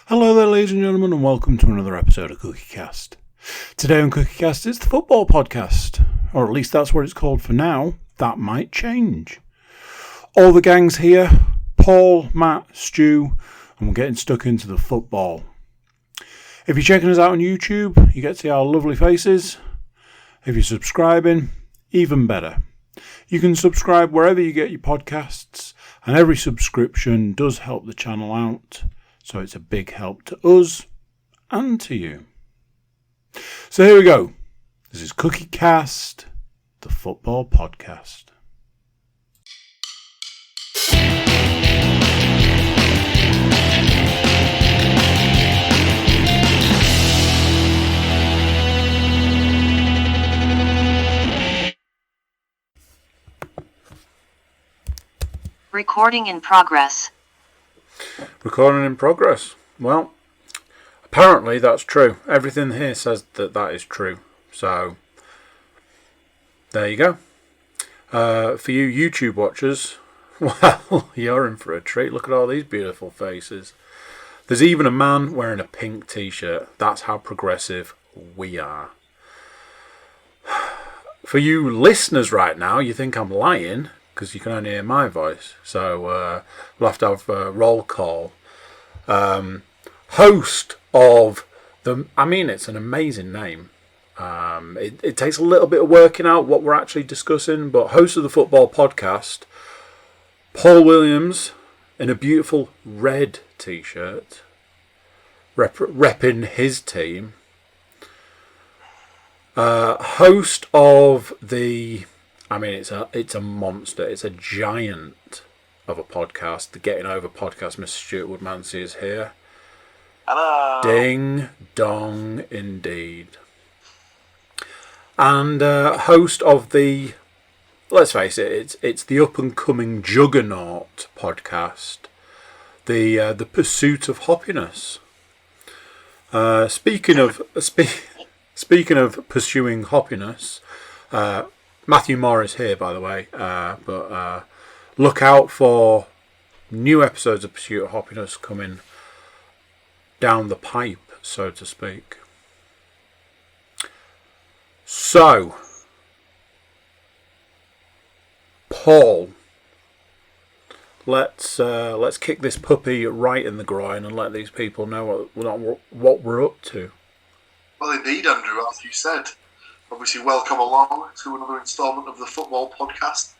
Hello there, ladies and gentlemen, and welcome to another episode of CookieCast. Today on CookieCast is the football podcast, or at least that's what it's called for now. That might change. All the gang's here, Paul, Matt, Stu, and we're getting stuck into the football. If you're checking us out on YouTube, you get to see our lovely faces. If you're subscribing, even better. You can subscribe wherever you get your podcasts, and every subscription does help the channel out. So it's a big help to us and to you. So here we go. This is CookieCast, the football podcast. Recording in progress. Recording in progress. Well, apparently that's true. Everything here says that is true. So, there you go. For you YouTube watchers, well, you're in for a treat. Look at all these beautiful faces. There's even a man wearing a pink t-shirt. That's how progressive we are. For you listeners right now, you think I'm lying, because you can only hear my voice. So we'll have to have a roll call. Host of the... I mean, it's an amazing name. It takes a little bit of working out what we're actually discussing, but host of the football podcast, Paul Williams, in a beautiful red t-shirt, repping his team. Host of the... I mean, it's a monster. It's a giant of a podcast. The Getting Over podcast, Mr. Stuart Woodmansey is here. Hello. Ding dong, indeed. And host of the, let's face it, it's the up and coming juggernaut podcast, the Pursuit of Hoppiness. Speaking of pursuing hoppiness. Matthew Moore is here, by the way, but look out for new episodes of Pursuit of Hoppiness coming down the pipe, so to speak. So, Paul, let's kick this puppy right in the groin and let these people know what we're up to. Well, indeed, Andrew, as you said. Obviously, welcome along to another instalment of the football podcast.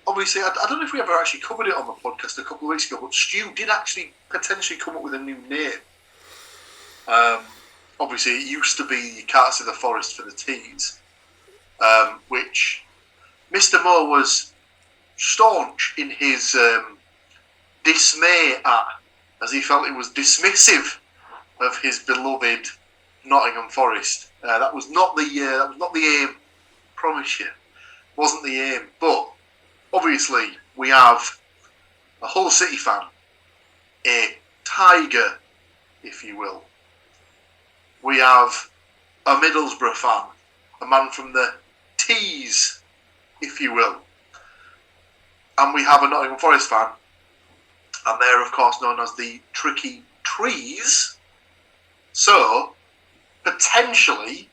Obviously, I don't know if we ever actually covered it on the podcast a couple of weeks ago, but Stu did actually potentially come up with a new name. Obviously, it used to be Carts of the Forest for the Tees, which Mr. Moore was staunch in his dismay at, as he felt it was dismissive of his beloved Nottingham Forest. That was not the aim. Promise you, wasn't the aim. But obviously, we have a Hull City fan, a Tiger, if you will. We have a Middlesbrough fan, a man from the Tees, if you will, and we have a Nottingham Forest fan, and they're of course known as the Tricky Trees. So, potentially,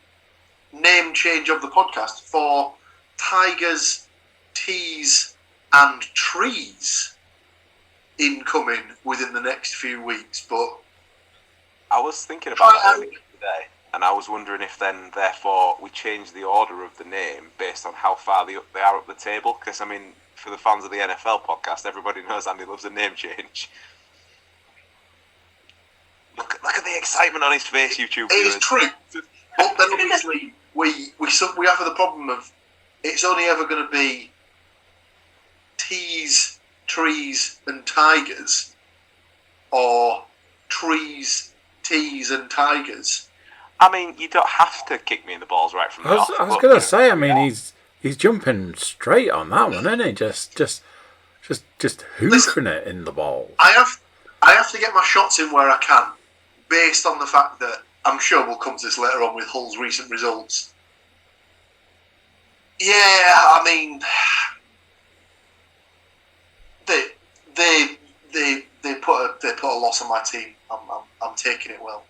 name change of the podcast for Tigers, Tees and Trees incoming within the next few weeks. But I was thinking about that earlier today, and I was wondering if then, therefore, we change the order of the name based on how far they are up the table. Because, I mean, for the fans of the NFL podcast, everybody knows Andy loves a name change. Look at the excitement on his face, YouTube viewers. it is true. But then obviously we have the problem of it's only ever going to be Tees, Trees and Tigers, or Trees, Tees and Tigers. I mean, you don't have to kick me in the balls right from the off. I was going to say, I mean, he's jumping straight on that one, isn't he? Just hoofing it in the ball. I have to get my shots in where I can, based on the fact that I'm sure we'll come to this later on with Hull's recent results. Yeah, I mean, they put a loss on my team. I'm taking it well.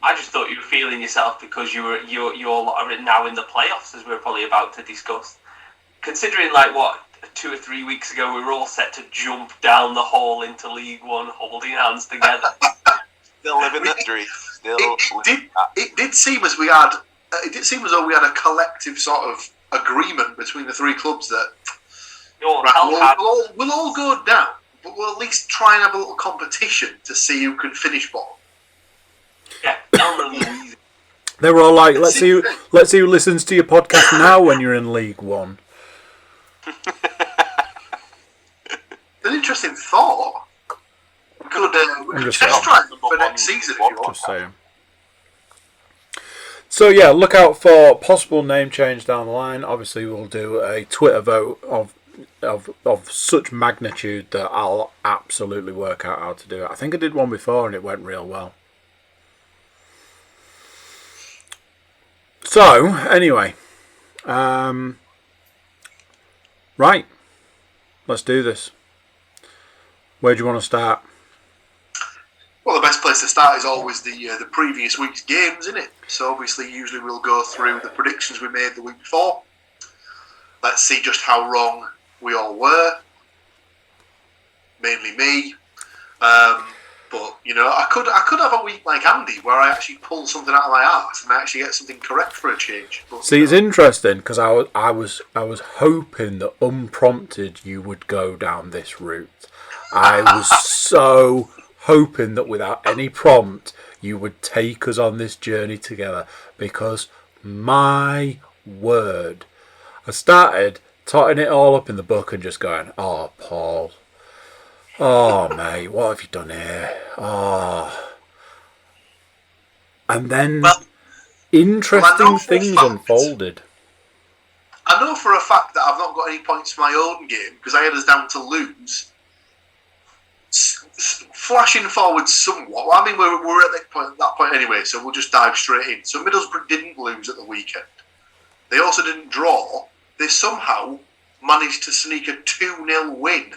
I just thought you were feeling yourself because you're now in the playoffs, as we're probably about to discuss. Considering, 2 or 3 weeks ago, we were all set to jump down the hall into League One, holding hands together. Still living that dream. It did seem as we had. It did seem as though we had a collective sort of agreement between the three clubs that we'll all go down, but we'll at least try and have a little competition to see who can finish bottom. Yeah, they were all like, let's see who listens to your podcast now when you're in League One. An interesting thought. We could test drive them for next season if you want. Just saying. So yeah, look out for possible name change down the line. Obviously, we'll do a Twitter vote of such magnitude that I'll absolutely work out how to do it. I think I did one before and it went real well. So anyway, right, let's do this. Where do you want to start? Well, the best place to start is always the previous week's games, isn't it? So obviously, usually we'll go through the predictions we made the week before. Let's see just how wrong we all were. Mainly me. But, I could have a week like Andy where I actually pull something out of my arse and I actually get something correct for a change. But, see, it's interesting because I was hoping that unprompted you would go down this route. I was so hoping that without any prompt you would take us on this journey together, because my word, I started totting it all up in the book and just going, oh Paul, oh mate, what have you done here? Oh, and then interesting things unfolded. I know for a fact that I've not got any points for my own game because I had us down to lose. Flashing forward somewhat, well, I mean we're at that point anyway, so we'll just dive straight in. So Middlesbrough didn't lose at the weekend. They also didn't draw. They somehow managed to sneak a 2-0 win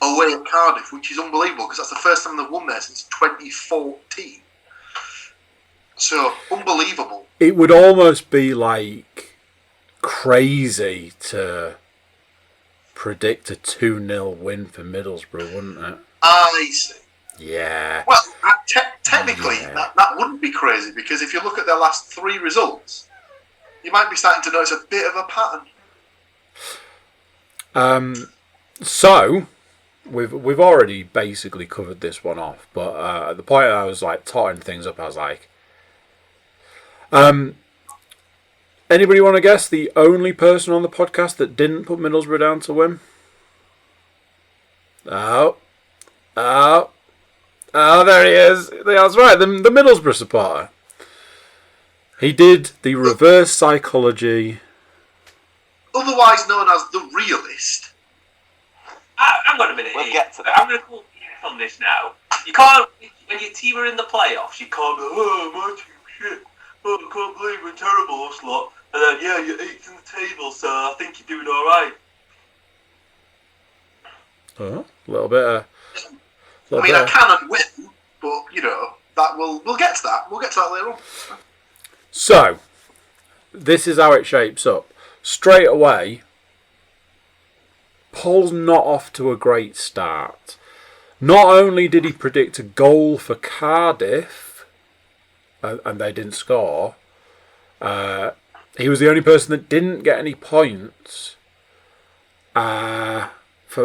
away at Cardiff, which is unbelievable because that's the first time they've won there since 2014. So unbelievable. It would almost be like crazy to predict a 2-0 win for Middlesbrough, wouldn't it? I see. Yeah. Well, technically, that wouldn't be crazy because if you look at their last 3 results, you might be starting to notice a bit of a pattern. So we've already basically covered this one off, but at the point I was like totting things up, I was like, anybody want to guess the only person on the podcast that didn't put Middlesbrough down to win? Oh, there he is. That's right, the Middlesbrough supporter. He did the reverse psychology. Otherwise known as the realist. Hang on a minute. We'll get to that. I'm going to call BS on this now. You can't, when your team are in the playoffs, you can't go, oh, my team shit. Oh, I can't believe we're terrible, us lot. And then, yeah, you're 8th in the table, so I think you're doing alright. Oh, a little bit. I cannot win, but we'll get to that. We'll get to that later on. So, this is how it shapes up. Straight away, Paul's not off to a great start. Not only did he predict a goal for Cardiff, and they didn't score, he was the only person that didn't get any points for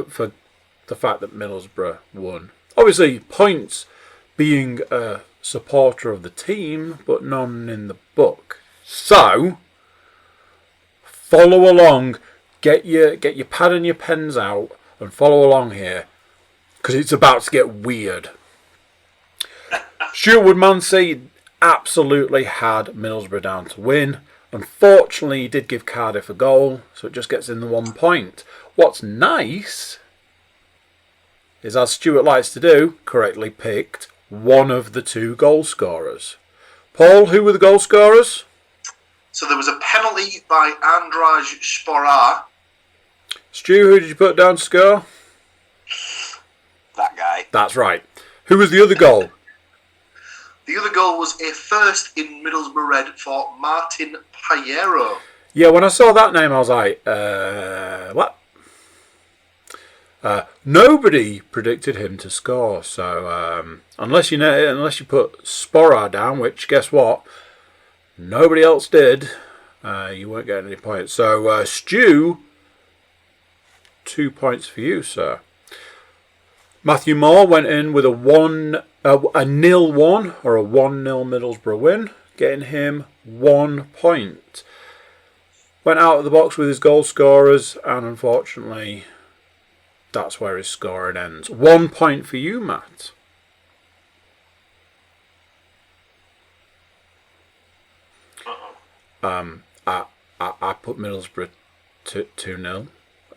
the fact that Middlesbrough won. Obviously, points being a supporter of the team, but none in the book. So, follow along. Get your pad and your pens out and follow along here, because it's about to get weird. Stuart Woodmansey absolutely had Middlesbrough down to win. Unfortunately, he did give Cardiff a goal, so it just gets in the 1 point. What's nice is, as Stuart likes to do, correctly picked one of the 2 goal scorers. Paul, who were the goal scorers? So there was a penalty by Andraj Sporar. Stu, who did you put down to score? That guy. today. That's right. Who was the other goal? The other goal was a first in Middlesbrough Red for Martin Payero. Yeah, when I saw that name, I was like, what? Nobody predicted him to score, so unless you put Sporar down, which guess what, nobody else did, you weren't getting any points. So Stu, 2 points for you, sir. Matthew Moore went in with a 0-1 or a 1-0 Middlesbrough win, getting him 1 point. Went out of the box with his goal scorers, and unfortunately, that's where his scoring ends. 1 point for you, Matt. I put Middlesbrough 2-0,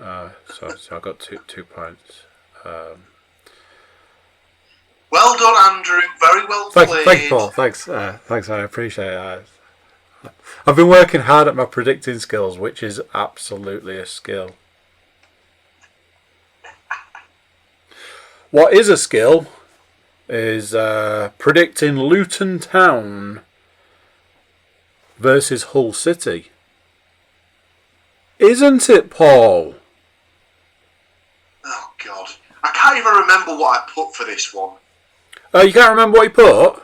so I got two points. Well done, Andrew. Very well played. Thank you, Paul. Thanks. I appreciate it. I've been working hard at my predicting skills, which is absolutely a skill. What is a skill is predicting Luton Town versus Hull City. Isn't it, Paul? Oh, God. I can't even remember what I put for this one. You can't remember what you put?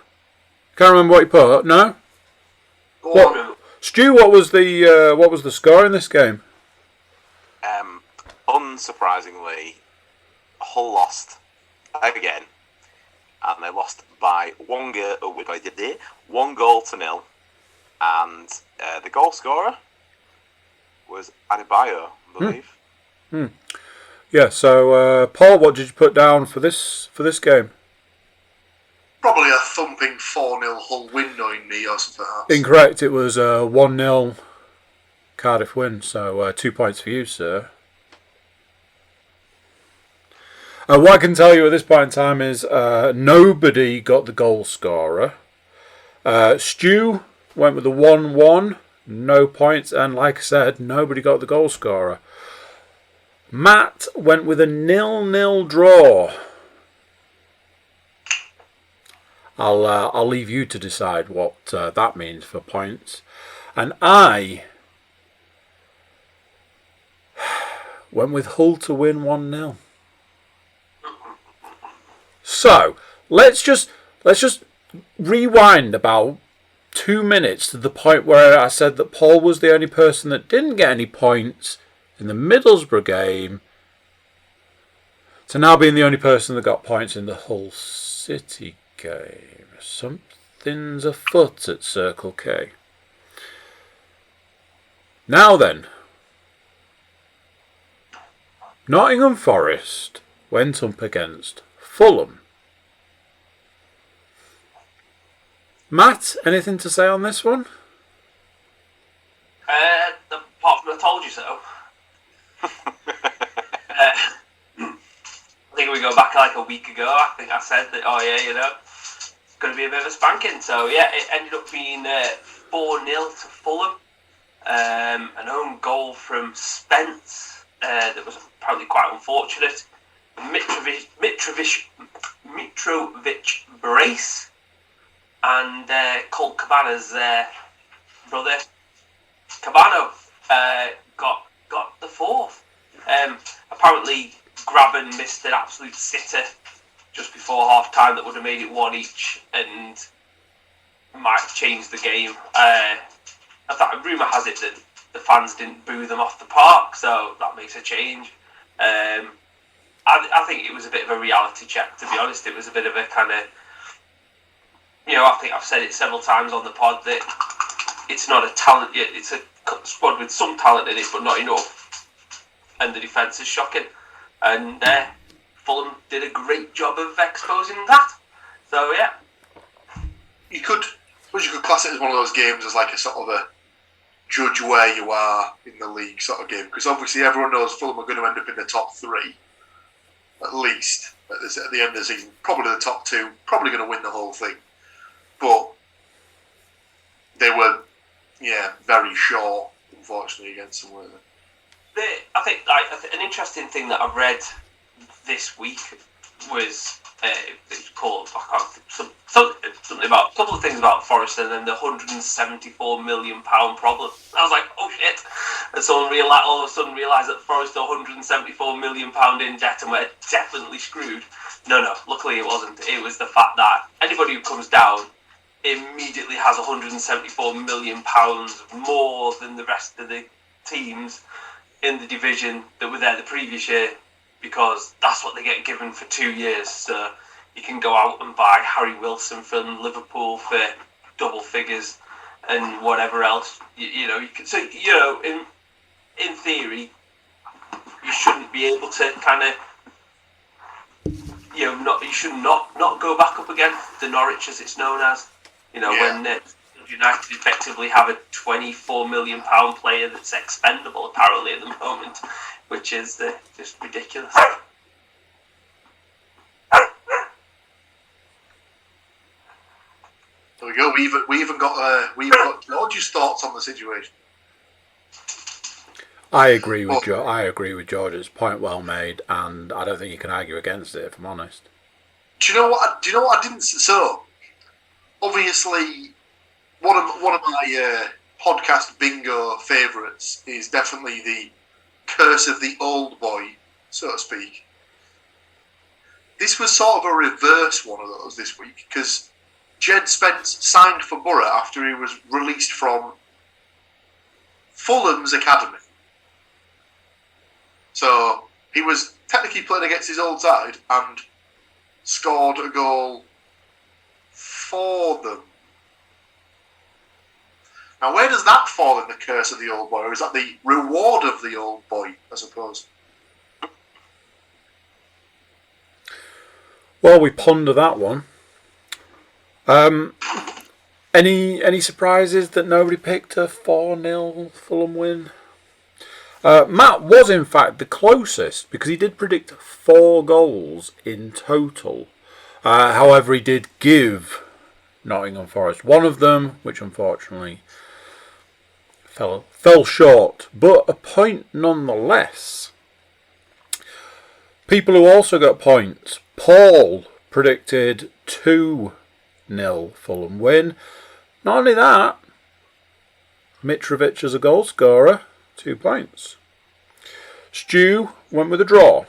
Can't remember what you put? No? What? Stu, what was the score in this game? Unsurprisingly, Hull lost again, and they lost by 1 goal to 0, and the goal scorer was Adebayo, I believe. Yeah. So, Paul, what did you put down for this game? Probably a thumping 4-0 Hull win, knowing me, or something like that. Incorrect. It was a 1-0 Cardiff win. So 2 points for you, sir. What I can tell you at this point in time is nobody got the goal scorer. Stu went with a 1-1, no points, and like I said, nobody got the goal scorer. Matt went with a 0-0 draw. I'll leave you to decide what that means for points. And I went with Hull to win 1-0. So let's just rewind about 2 minutes to the point where I said that Paul was the only person that didn't get any points in the Middlesbrough game, to now being the only person that got points in the Hull City game. Something's afoot at Circle K. Now then, Nottingham Forest went up against Fulham. Matt, anything to say on this one? Apart from I told you so. I think we go back like a week ago. I think I said that, it's going to be a bit of a spanking. So, yeah, it ended up being 4-0 to Fulham. An own goal from Spence that was apparently quite unfortunate. Mitrovic brace. And Colt Cabana's brother, Cabano, got the fourth. Apparently, Graben missed an absolute sitter just before half time that would have made it 1 each and might have changed the game. Rumour has it that the fans didn't boo them off the park, so that makes a change. I think it was a bit of a reality check, to be honest. It was a bit of a kind of, I think I've said it several times on the pod that it's not a talent, it's a squad with some talent in it, but not enough. And the defence is shocking. And Fulham did a great job of exposing that. So, yeah. You could class it as one of those games as like a sort of a judge where you are in the league sort of game. Because obviously everyone knows Fulham are going to end up in the top 3, at least, at the end of the season. Probably the top 2, probably going to win the whole thing. But they were, very short, unfortunately, against them, weren't they? I think an interesting thing that I read this week was It's called something about a couple of things about Forest, and then the £174 million problem. I was like, oh shit! And someone all of a sudden realised that Forest are £174 million in debt and we're definitely screwed. No, luckily it wasn't. It was the fact that anybody who comes down immediately has £174 million more than the rest of the teams in the division that were there the previous year, because that's what they get given for 2 years. So you can go out and buy Harry Wilson from Liverpool for double figures and whatever else. You know, you can. So in theory, you shouldn't be able to kind of. You should not go back up against the Norwich, as it's known as. When United effectively have a £24 million player that's expendable apparently at the moment, which is just ridiculous. There we go. We even got George's thoughts on the situation. I agree with George's point. Well made, and I don't think you can argue against it, if I'm honest. Do you know what I didn't? So obviously, one of my podcast bingo favourites is definitely the Curse of the Old Boy, so to speak. This was sort of a reverse one of those this week, because Jed Spence signed for Borough after he was released from Fulham's academy. So he was technically playing against his old side and scored a goal for them. Now, where does that fall in the curse of the old boy? Or is that the reward of the old boy, I suppose? Well, we ponder that one. Any surprises that nobody picked a 4-0 Fulham win? Matt was in fact the closest, because he did predict 4 goals in total. However, he did give Nottingham Forest one of them, which unfortunately fell short, but a point nonetheless. People who also got points: Paul predicted 2-0 Fulham win. Not only that, Mitrovic as a goal scorer, 2 points. Stu went with a draw,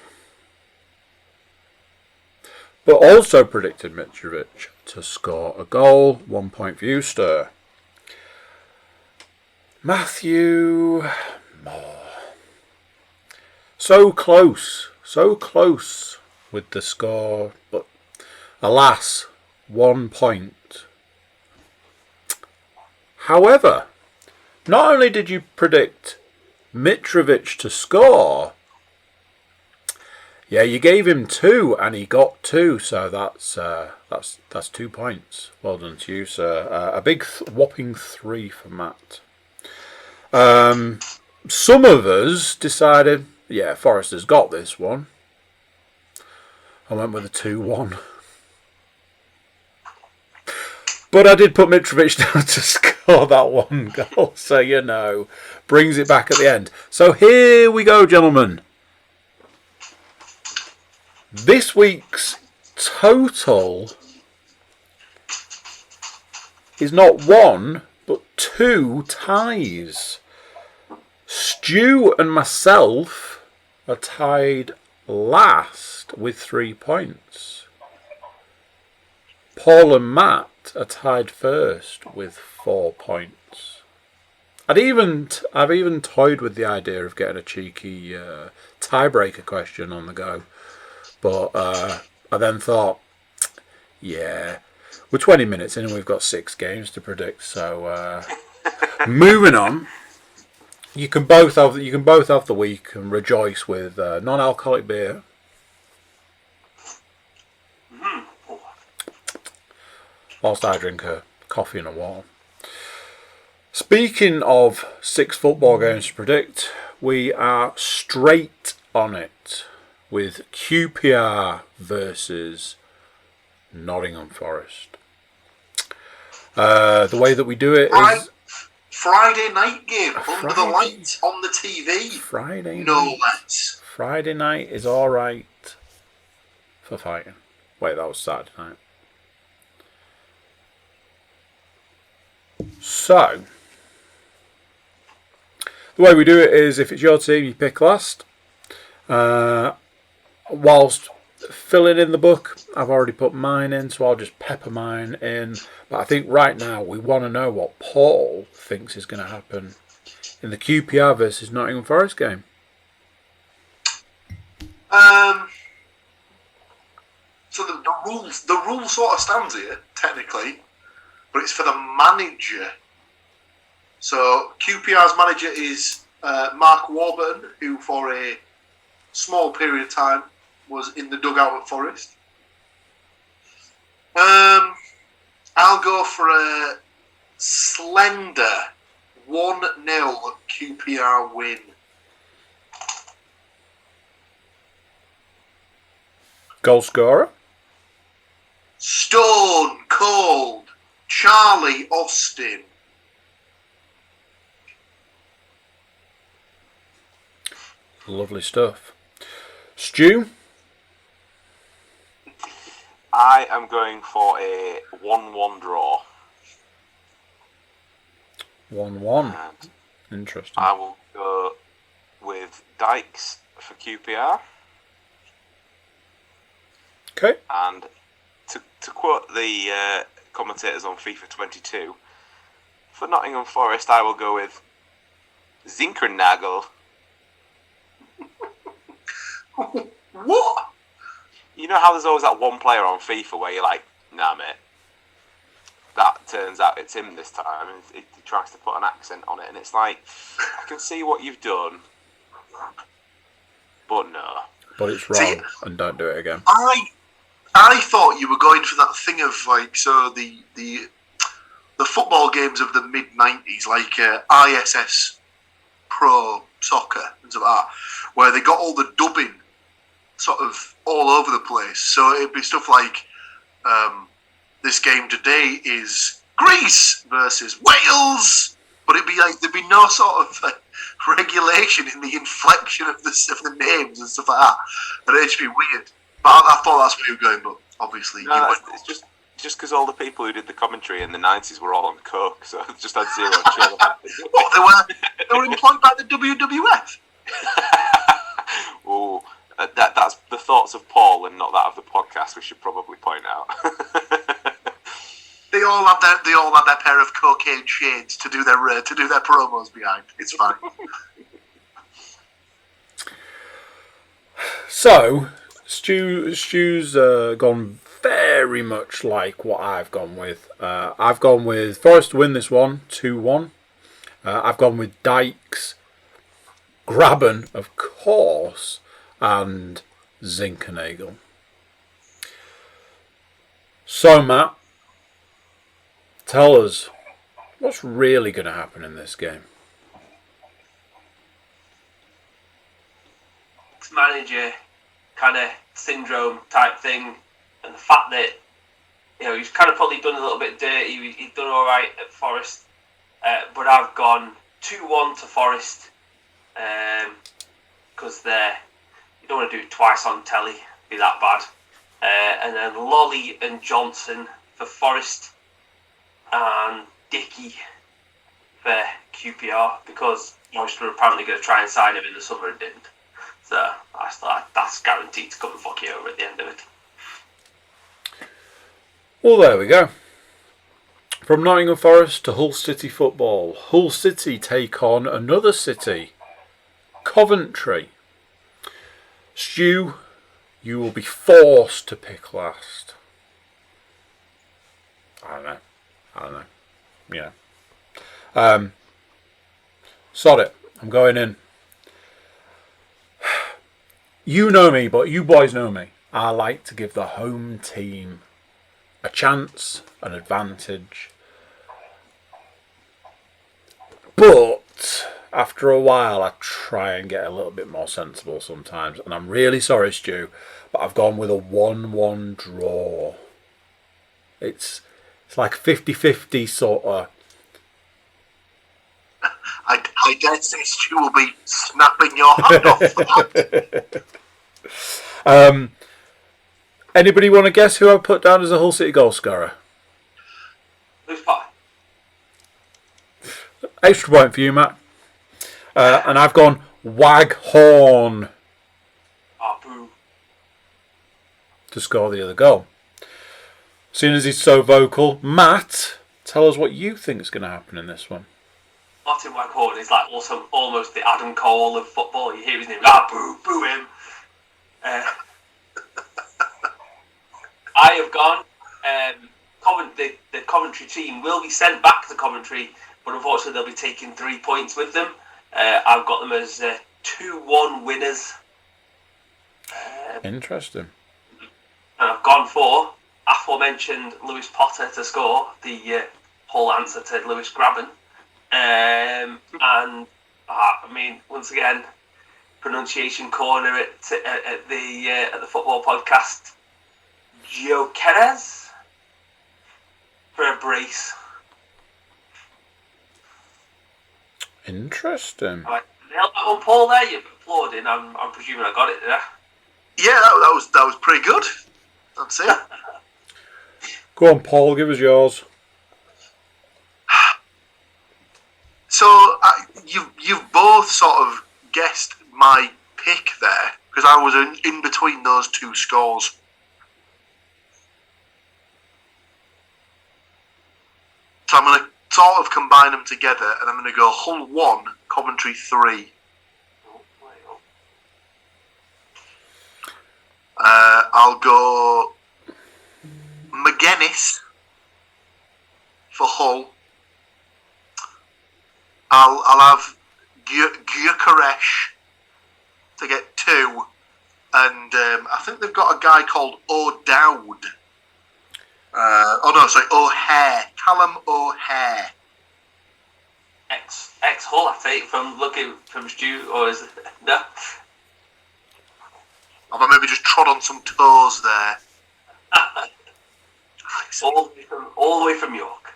but also predicted Mitrovic to score a goal, 1 point for you, Stir. Matthew Moore. So close with the score, but alas, 1 point. However, not only did you predict Mitrovic to score, yeah, you gave him 2 and he got 2, so that's 2 points. Well done to you, sir. A big whopping 3 for Matt. Some of us decided, yeah, Forrester's got this one. I went with a 2-1. But I did put Mitrovic down to score that 1 goal, so brings it back at the end. So here we go, gentlemen. This week's total is not 1, but 2 ties. Stu and myself are tied last with 3 points. Paul and Matt are tied first with 4 points. I've even toyed with the idea of getting a cheeky tiebreaker question on the go, but I then thought, yeah, we're 20 minutes in and we've got 6 games to predict. So moving on. You can both have the week and rejoice with non-alcoholic beer. Whilst I drink a coffee and a water. Speaking of 6 football games to predict, we are straight on it with QPR versus Nottingham Forest. The way that we do it is Friday night game under the lights on the TV. Friday no night. less. Friday night is all right for fighting. Wait, that was Saturday night. So, the way we do it is, if it's your team, you pick last. Whilst filling in the book, I've already put mine in, so I'll just pepper mine in. But I think right now we want to know what Paul thinks is going to happen in the QPR versus Nottingham Forest game. So the rule sort of stands here, technically, but it's for the manager. So QPR's manager is Mark Warburton, who for a small period of time was in the dugout at Forest. I'll go for a slender 1-0 QPR win. Goal scorer? Stone Cold Charlie Austin. Lovely stuff. Stu? I am going for a 1-1 draw. 1-1. Interesting. I will go with Dykes for QPR. Okay. And to quote the commentators on FIFA 22, for Nottingham Forest, I will go with Zinkernagel. What? You know how there's always that one player on FIFA where you're like, nah, mate. That turns out it's him this time, and he tries to put an accent on it, and it's like, I can see what you've done, but no. But it's wrong, and don't do it again. I thought you were going for that thing of like, so the football games of the mid-90s, like ISS Pro Soccer and stuff like that, where they got all the dubbing sort of all over the place. So it'd be stuff like, this game today is Greece versus Wales, but it'd be like there'd be no sort of regulation in the inflection of the names and stuff like that, and it'd just be weird. But I thought that's where you were going, but obviously no, it's just because all the people who did the commentary in the 90s were all on coke, so it just had zero chill. What, they were employed by the WWF? Oh, that's the thoughts of Paul and not that of the podcast, we should probably point out. They all had their pair of cocaine shades to do their promos behind. It's fine. So, Stu's gone very much like what I've gone with. I've gone with Forest to win this one, 2-1. I've gone with Dykes, Graben, of course, and Zinkernagel. So, Matt, tell us, what's really going to happen in this game? It's manager kind of syndrome type thing, and the fact that he's kind of probably done a little bit dirty. He's done all right at Forest, but I've gone 2-1 to Forest because you don't want to do it twice on telly, be that bad. And then Lolly and Johnson for Forest, and Dickey for QPR, because Forest were apparently going to try and sign him in the summer and didn't. So that's guaranteed to come and fuck you over at the end of it. Well, there we go. From Nottingham Forest to Hull City football. Hull City take on another city, Coventry. Stu, you will be forced to pick last. I don't know. Yeah. Sod it. I'm going in. You know me, but you boys know me. I like to give the home team a chance, an advantage. But after a while, I try and get a little bit more sensible sometimes. And I'm really sorry, Stu, but I've gone with a 1-1 draw. It's like 50-50 sort of. I dare say Stu will be snapping your hand off for that. Anybody want to guess who I put down as a Hull City goal scorer? Who's Pie? Extra point for you, Matt. And I've gone Waghorn Oh, boo. to score the other goal. Seeing as he's so vocal, Matt, tell us what you think is going to happen in this one. Martin Waghorn is like also almost the Adam Cole of football. You hear his name, boo him. I have gone. The Coventry team will be sent back to Coventry, but unfortunately they'll be taking 3 points with them. I've got them as 2-1 winners. Interesting. And I've gone for aforementioned Lewis Potter to score, the whole answer to Lewis Graben. Once again, pronunciation corner at the football podcast. Joe Perez for a brace. Interesting. Right, nailed that one, Paul. There, you're applauding. I'm presuming I got it there. Yeah, that was pretty good. That's it. Go on, Paul, give us yours. So you've both sort of guessed my pick there, because I was in between those two scores. So I'm going to sort of combine them together, and I'm going to go Hull 1, Coventry 3. I'll go McGuinness for Hull. I'll have Gyökeres to get 2, and I think they've got a guy called O'Dowd. O'Hare. Callum O'Hare. Ex Hull, I take from Stu, or is it no? Have I maybe just trod on some toes there? all the way from York.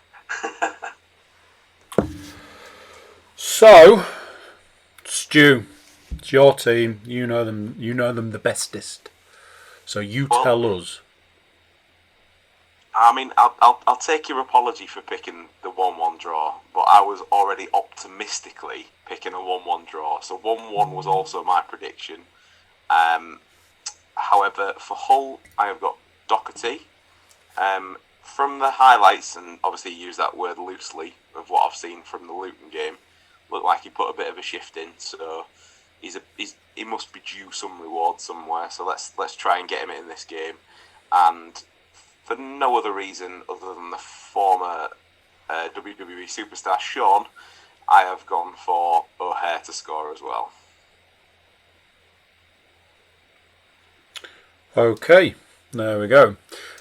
So, Stu, it's your team. You know them the bestest. So you tell us. I mean, I'll take your apology for picking the 1-1 draw, but I was already optimistically picking a 1-1 draw. So 1-1 was also my prediction. However, for Hull, I have got Doherty. From the highlights, and obviously use that word loosely, of what I've seen from the Luton game, looked like he put a bit of a shift in. So he must be due some reward somewhere. So let's try and get him in this game. And for no other reason other than the former WWE superstar Sean, I have gone for O'Hare to score as well. Okay, there we go.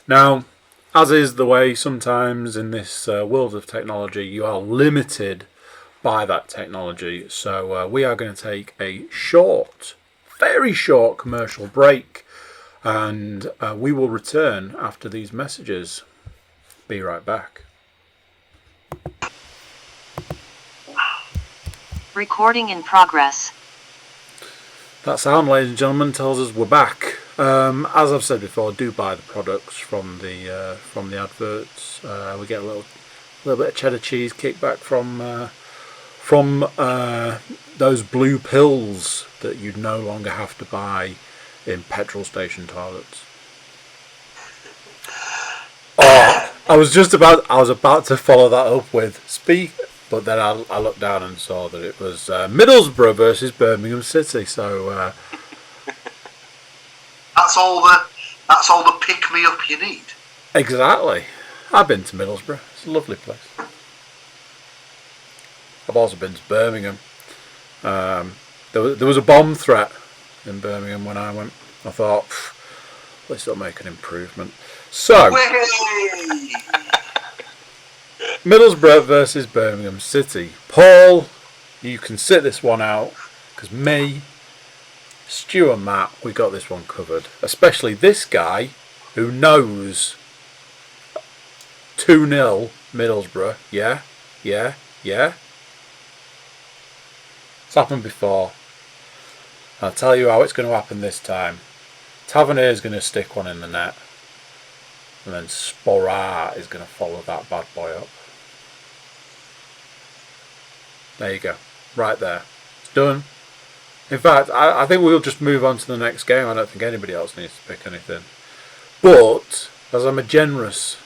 Now, as is the way sometimes in this world of technology, you are limited by that technology. So we are going to take a very short commercial break, and we will return after these messages. Be right back. Recording in progress. That sound, ladies and gentlemen, tells us we're back. As I've said before, do buy the products from the adverts. We get a little bit of cheddar cheese kickback from those blue pills that you no longer have to buy in petrol station toilets. Oh, I was about to follow that up with speak, but then I looked down and saw that it was Middlesbrough versus Birmingham City. So. That's all the pick me up you need. Exactly. I've been to Middlesbrough. It's a lovely place. I've also been to Birmingham. There was a bomb threat in Birmingham when I went. I thought, let's not make an improvement. So, Middlesbrough versus Birmingham City. Paul, you can sit this one out, because me, Stu and Matt, we got this one covered. Especially this guy who knows 2-0 Middlesbrough. Yeah. It's happened before. I'll tell you how it's going to happen this time. Tavernier's going to stick one in the net. And then Sporra is going to follow that bad boy up. There you go. Right there. It's done. In fact, I think we'll just move on to the next game. I don't think anybody else needs to pick anything. But, as I'm a generous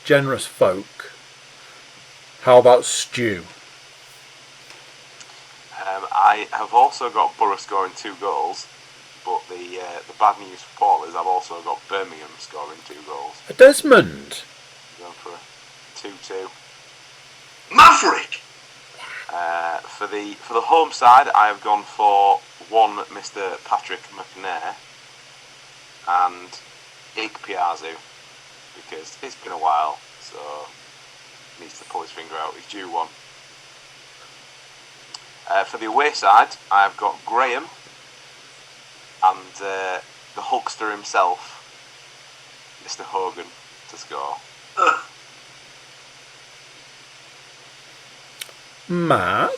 folk, how about Stu? I have also got Borough scoring 2 goals, but the bad news for Paul is I've also got Birmingham scoring 2 goals. A Desmond? Going for a 2-2. Maverick! For the home side, I have gone for one Mr. Patrick McNair and Ike Piazzu, because it's been a while, so he needs to pull his finger out. He's due one. For the away side, I have got Graham and the Hulkster himself, Mr. Hogan, to score. Matt?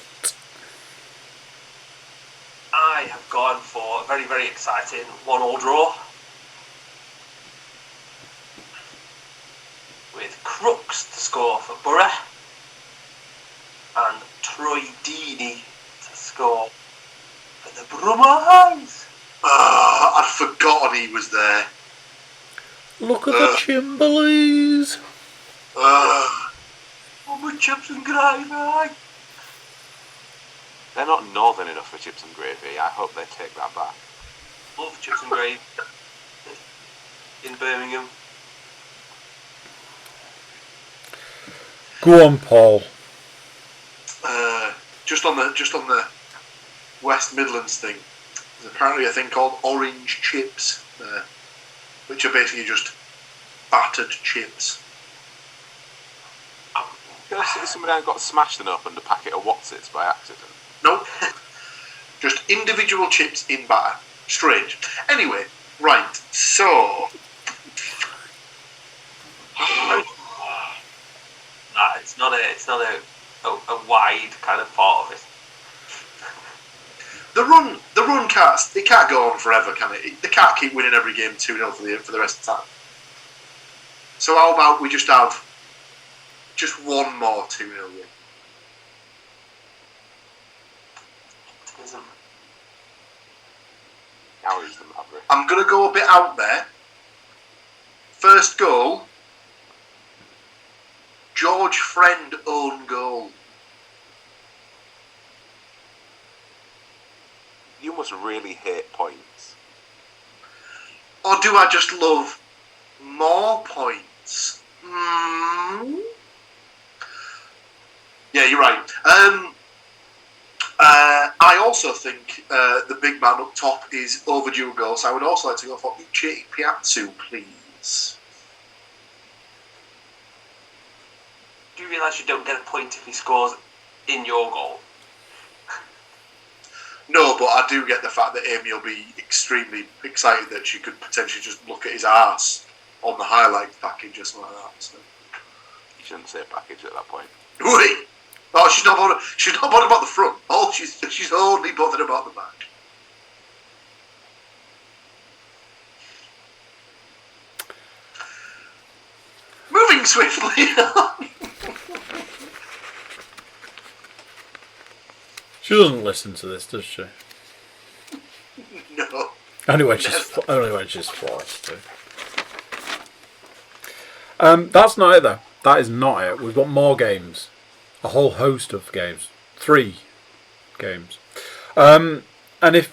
I have gone for a very, very exciting 1-1 draw with Crooks to score for Borough and Troy Deeney to score for the Brummers. I'd forgotten he was there. Look at the Chimberleys. Oh, my chips and gravy. They're not northern enough for chips and gravy. I hope they take that back. Love chips and gravy in Birmingham. Go on, Paul. Just on the West Midlands thing, there's apparently a thing called orange chips, which are basically just battered chips. Somebody got smashed and opened a packet of Watsits by accident. Nope. Just individual chips in batter. Strange. Anyway, right, so... It's not a wide kind of part of it. The run can't go on forever, can it? They can't keep winning every game 2-0 for the rest of the time. So how about we just have just one more 2-0 win? Now he's the Maverick. I'm going to go a bit out there. First goal, George Friend own goal. You must really hate points. Or do I just love more points? Yeah, you're right. I also think the big man up top is overdue a goal, so I would also like to go for Uche Piazzu, please. Do you realise you don't get a point if he scores in your goal? No, but I do get the fact that Amy will be extremely excited that she could potentially just look at his arse on the highlights package or something like that. So. You shouldn't say package at that point. Wait! Oh, she's not bothered about the front. Oh, she's only bothered about the back. Moving swiftly on. She doesn't listen to this, does she? No. Only when she's forced to. That's not it, though. That is not it. We've got more games. A whole host of games. 3 games. And if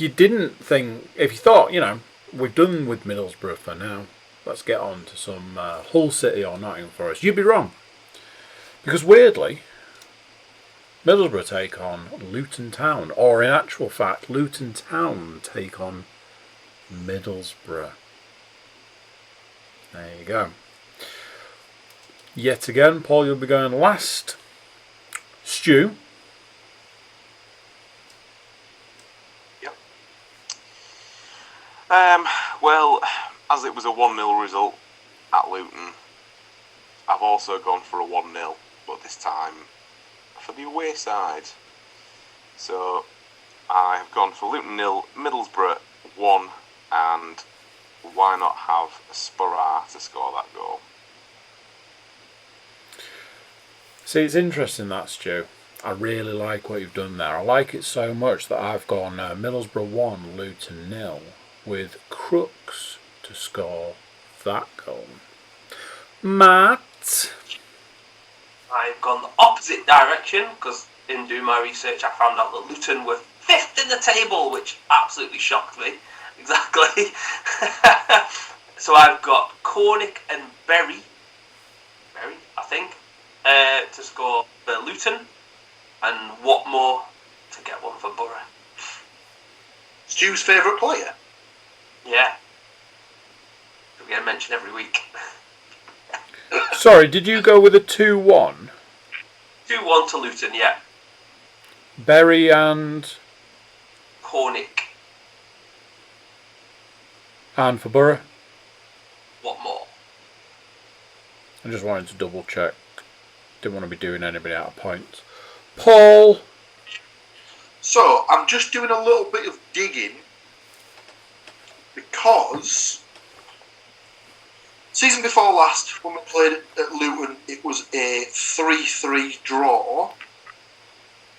you didn't think... If you thought, we've done with Middlesbrough for now, let's get on to some Hull City or Nottingham Forest, you'd be wrong. Because weirdly, Middlesbrough take on Luton Town. Or in actual fact, Luton Town take on Middlesbrough. There you go. Yet again, Paul, you'll be going last. Stu. Yep. Well, as it was a 1-0 result at Luton, I've also gone for a 1-0, but this time for the away side. So I have gone for Luton 0, Middlesbrough 1, and why not have Spurra to score that goal? See, it's interesting that, Stu. I really like what you've done there. I like it so much that I've gone Middlesbrough 1, Luton 0, with Crooks to score that goal. Matt? I've gone the opposite direction because in doing my research I found out that Luton were 5th in the table, which absolutely shocked me. Exactly. So I've got Cornick and Berry, I think, to score for Luton, and Watmore to get one for Borough. Stu's favourite player? Yeah. We get a mention every week. Sorry, did you go with a 2-1? 2-1 to Luton, yeah. Berry and... Cornick. And for Borough? Watmore. I just wanted to double check. Didn't want to be doing anybody out of points. Paul? So, I'm just doing a little bit of digging because season before last, when we played at Luton, it was a 3-3 draw.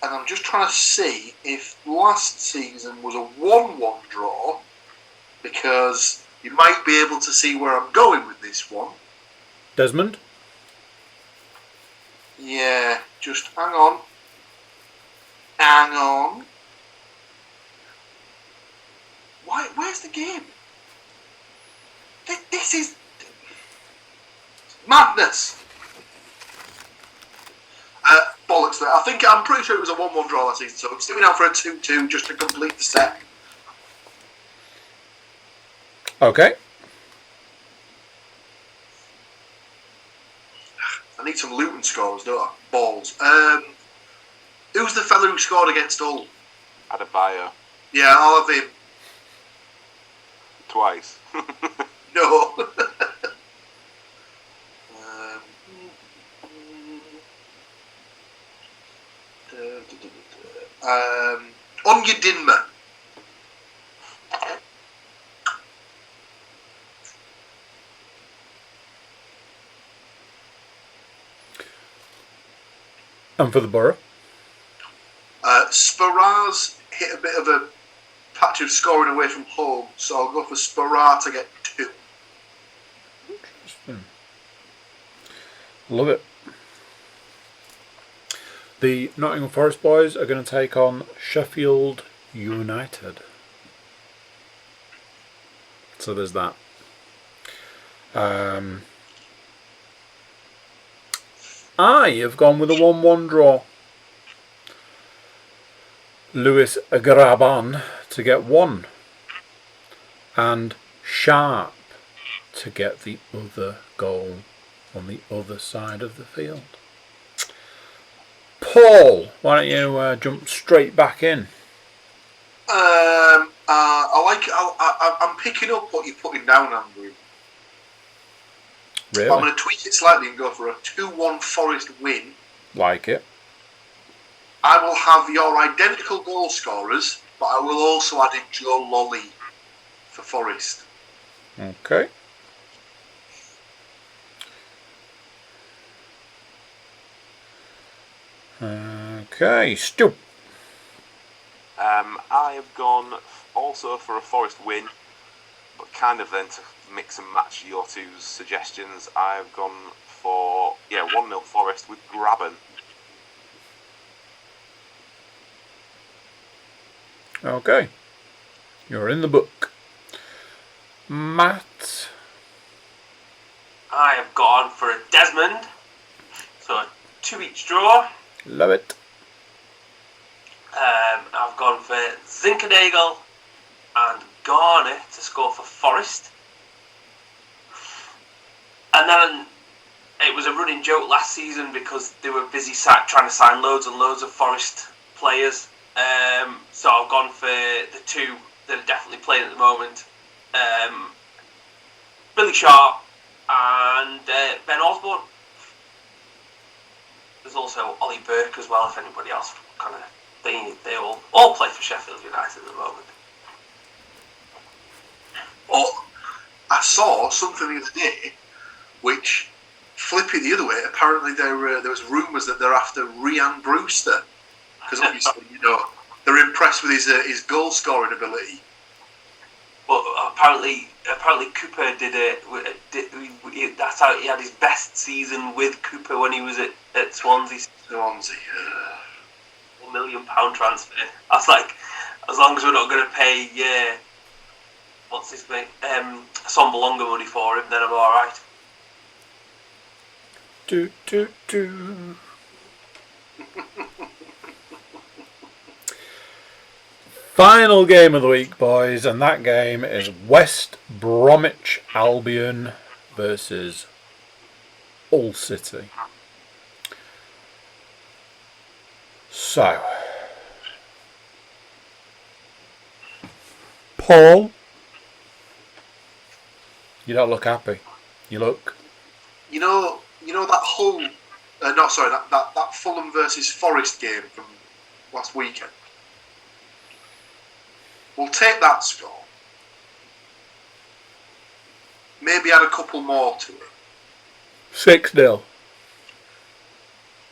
And I'm just trying to see if last season was a 1-1 draw, because you might be able to see where I'm going with this one. Desmond? Yeah, just hang on. Hang on. Where's the game? This is madness. Bollocks there. I'm pretty sure it was a 1-1 draw last season, so I'm sticking out for a 2-2 just to complete the set. Okay. I need some Luton scores, don't I? Balls. Who's the fella who scored against Hull? Adebayo. Yeah, I'll have him. Twice. No. Anya Dinma. And for the Borough? Spurra's hit a bit of a patch of scoring away from home, so I'll go for Spurra to get 2. Interesting. Love it. The Nottingham Forest boys are going to take on Sheffield United. So there's that. I have gone with a 1-1 draw. Lewis Graban to get 1. And Sharp to get the other goal on the other side of the field. Paul, why don't you jump straight back in? I'm picking up what you're putting down, Andrew. Really? I'm going to tweak it slightly and go for a 2-1 Forest win. Like it. I will have your identical goal scorers, but I will also add in Joe Lolly for Forest. Okay. Okay, Stu. I have gone also for a Forest win, but kind of then to mix and match your two's suggestions, I've gone for 1-0 Forest with Graben. Okay. You're in the book. Matt. I have gone for a Desmond, so a 2 each draw. Love it. I've gone for Zinkernagel and Garner to score for Forest. And then it was a running joke last season because they were busy trying to sign loads and loads of Forest players. So I've gone for the 2 that are definitely playing at the moment. Billy Sharp and Ben Osborne. There's also Ollie Burke as well, if anybody else kind of... They all play for Sheffield United at the moment. Oh, saw something the other day which, flip it the other way, apparently there was rumours that they're after Rhian Brewster. Because obviously, they're impressed with his goal scoring ability. But apparently Cooper did it. That's how he had his best season with Cooper when he was at Swansea. Swansea. £1 million transfer. That's like, as long as we're not going to pay, what's his name? Sombalonga money for him, then I'm all right. Do. Final game of the week, boys, and that game is West Bromwich Albion versus Hull City. So, Paul, you don't look happy. You look. You know that Hull. That Fulham versus Forest game from last weekend. We'll take that score. Maybe add a couple more to it. 6-0.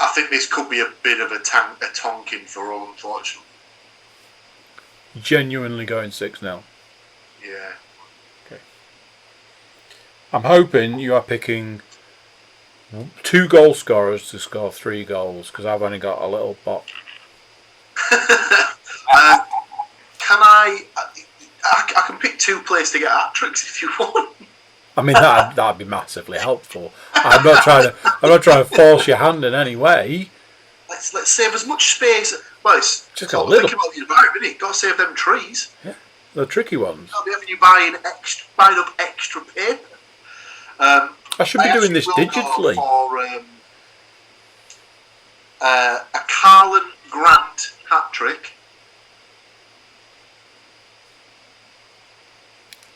I think this could be a bit of a tonking for Hull, unfortunately. Genuinely going 6-0. Yeah. Okay. I'm hoping you are picking 2 goal scorers to score 3 goals, because I've only got a little bot. Can I can pick 2 players to get hat-tricks if you want. I mean, that'd be massively helpful. I'm not trying to force your hand in any way. Let's save as much space. Well, it's just got a little. Think about the environment, innit? Got to save them trees. Yeah, the tricky ones. Can't be having you buying up extra paper. I should be doing this digitally. For a Carlin Grant hat-trick.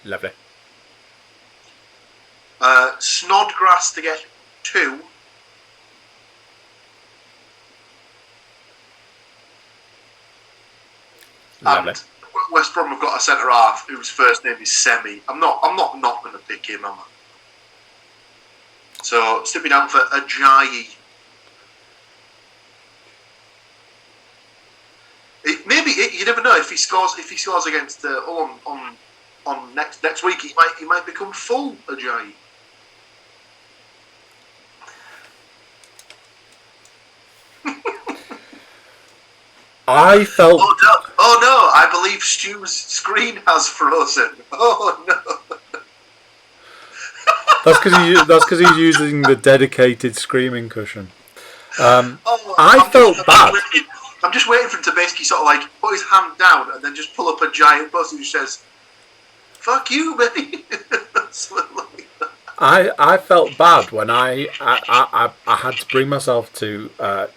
Lovely. Snodgrass to get 2. Lovely. And West Brom have got a centre half whose first name is Semi. I'm not going to pick him, am I? So stick me down for Ajayi. You never know if he scores against Hull on next week. He might become full Ajayi. I felt. Oh no! I believe Stu's screen has frozen. Oh no! That's because he's using the dedicated screaming cushion. I felt bad. I'm just waiting for him to basically sort of like put his hand down and then just pull up a giant poster which says, "Fuck you, mate." I felt bad when I had to bring myself to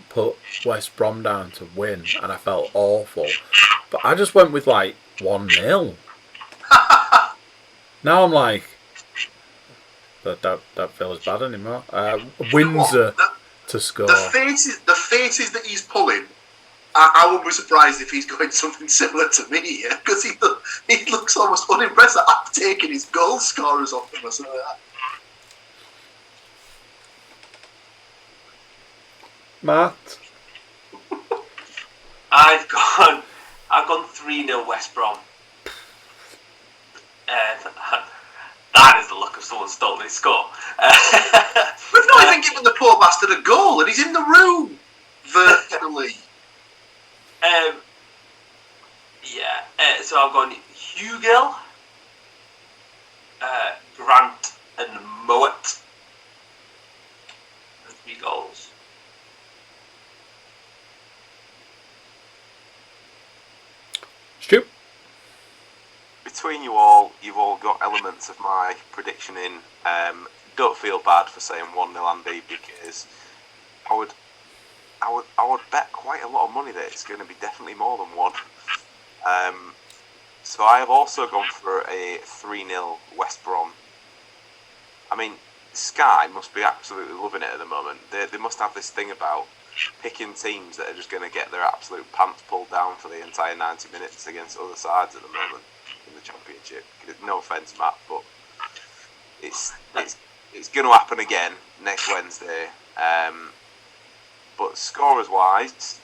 put West Brom down to win, and I felt awful. But I just went with like 1-0. Now I'm like, don't feel as bad anymore. Windsor to score. The faces that he's pulling. I wouldn't be surprised if he's going something similar to me here, because he looks almost unimpressed that I've taken his goal scorers off him or something like that. Matt? I've gone 3-0 West Brom. That is the look of someone stolen his score. We've not even given the poor bastard a goal, and he's in the room virtually. So I've gone Hugel, Grant, and Moet for 3 goals. Stu? Between you all, you've all got elements of my prediction in. Don't feel bad for saying 1-0 Andy, because I would bet quite a lot of money that it's going to be definitely more than 1. So I have also gone for a 3-0 West Brom. I mean, Sky must be absolutely loving it at the moment. They must have this thing about picking teams that are just going to get their absolute pants pulled down for the entire 90 minutes against other sides at the moment in the Championship. No offence, Matt, but going to happen again next Wednesday. But scorers-wise,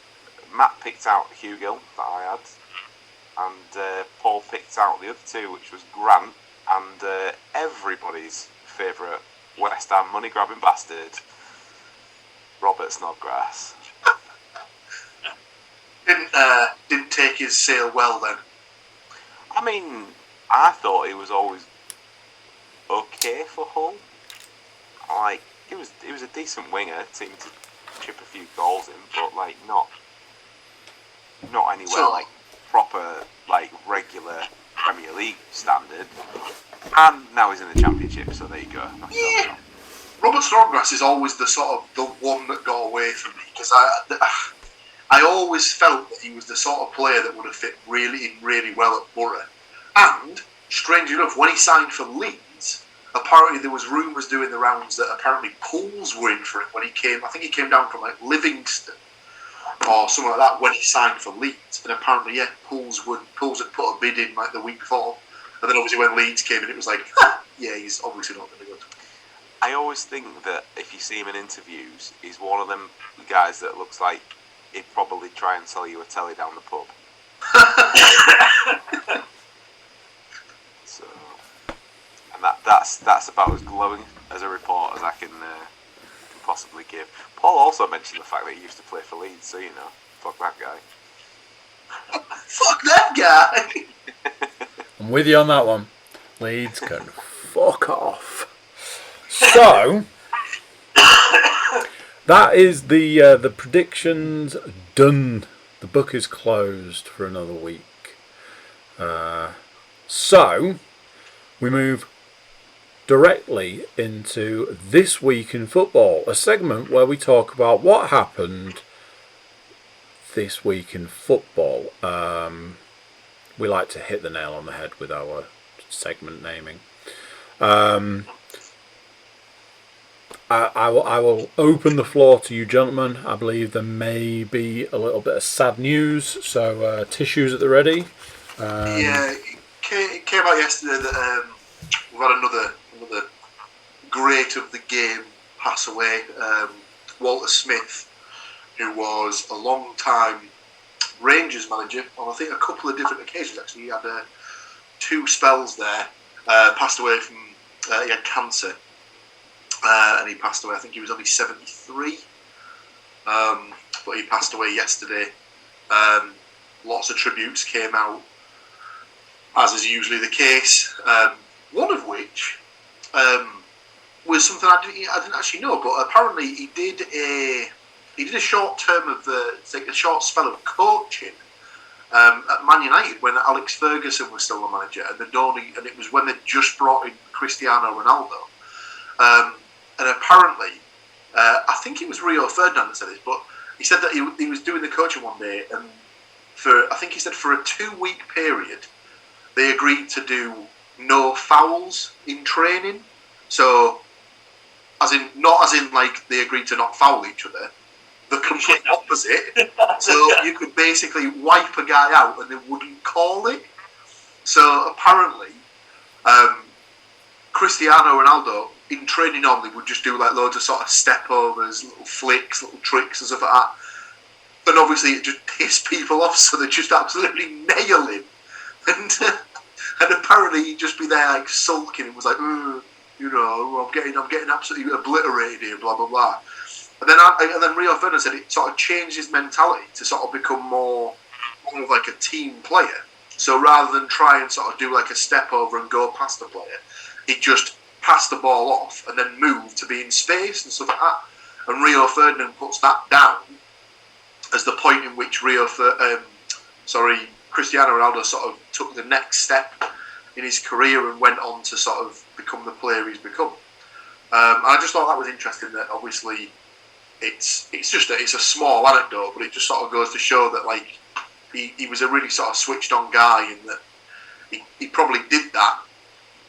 Matt picked out Hugill that I had, and Paul picked out the other two, which was Grant and everybody's favourite West Ham money-grabbing bastard, Robert Snodgrass. Didn't take his sale well then. I mean, I thought he was always okay for Hull. Like, it was a decent winger, seemed to chip a few goals in, but like not anywhere like proper like regular Premier League standard. And now he's in the Championship, so there you go. Yeah. Robert Snodgrass is always the sort of the one that got away from me, because I always felt that he was the sort of player that would have fit really well at Borough. And strange enough, when he signed for Leeds, apparently there was rumours doing the rounds that apparently Pools were in for him when he came. I think he came down from like Livingston or something like that when he signed for Leeds. And apparently, yeah, Pools had put a bid in like the week before. And then obviously when Leeds came in, it was like, yeah, he's obviously not going to go. I always think that if you see him in interviews, he's one of them guys that looks like he'd probably try and sell you a telly down the pub. So, and that's about as glowing as a report as I can possibly give. Paul also mentioned the fact that he used to play for Leeds, so you know, fuck that guy. Fuck that guy! I'm with you on that one. Leeds can fuck off. So, that is the predictions done. The book is closed for another week. So, we move directly into This Week in Football, a segment where we talk about what happened this week in football. We like to hit the nail on the head with our segment naming. I will open the floor to you, gentlemen. I believe there may be a little bit of sad news, so tissues at the ready. Yeah, it came out yesterday that we've had another great of the game pass away. Walter Smith, who was a long-time Rangers manager on I think a couple of different occasions. Actually, he had 2 spells there. Passed away from he had cancer. And he passed away, I think he was only 73, but he passed away yesterday. Lots of tributes came out, as is usually the case, one of which was something I didn't actually know, but apparently he did a short term of a short spell of coaching at Man United when Alex Ferguson was still the manager, and it was when they just brought in Cristiano Ronaldo. And apparently, I think it was Rio Ferdinand that said this, but he said that he was doing the coaching one day, and for a 2-week period, they agreed to do no fouls in training. So, not as in like they agreed to not foul each other, the complete opposite. So you could basically wipe a guy out and they wouldn't call it. So apparently, Cristiano Ronaldo in training normally would just do like loads of sort of step overs, little flicks, little tricks and stuff like that. And obviously it just pissed people off, so they just absolutely nail him. And apparently he'd just be there like sulking and was like, you know, I'm getting absolutely obliterated here, blah blah blah. And then Rio Ferdinand said it sort of changed his mentality to sort of become more of like a team player. So rather than try and sort of do like a step over and go past the player, he just passed the ball off and then moved to be in space and stuff like that. And Rio Ferdinand puts that down as the point in which Cristiano Ronaldo sort of took the next step in his career and went on to sort of become the player he's become. I just thought that was interesting. That obviously it's a small anecdote, but it just sort of goes to show that like he was a really sort of switched on guy, and that he probably did that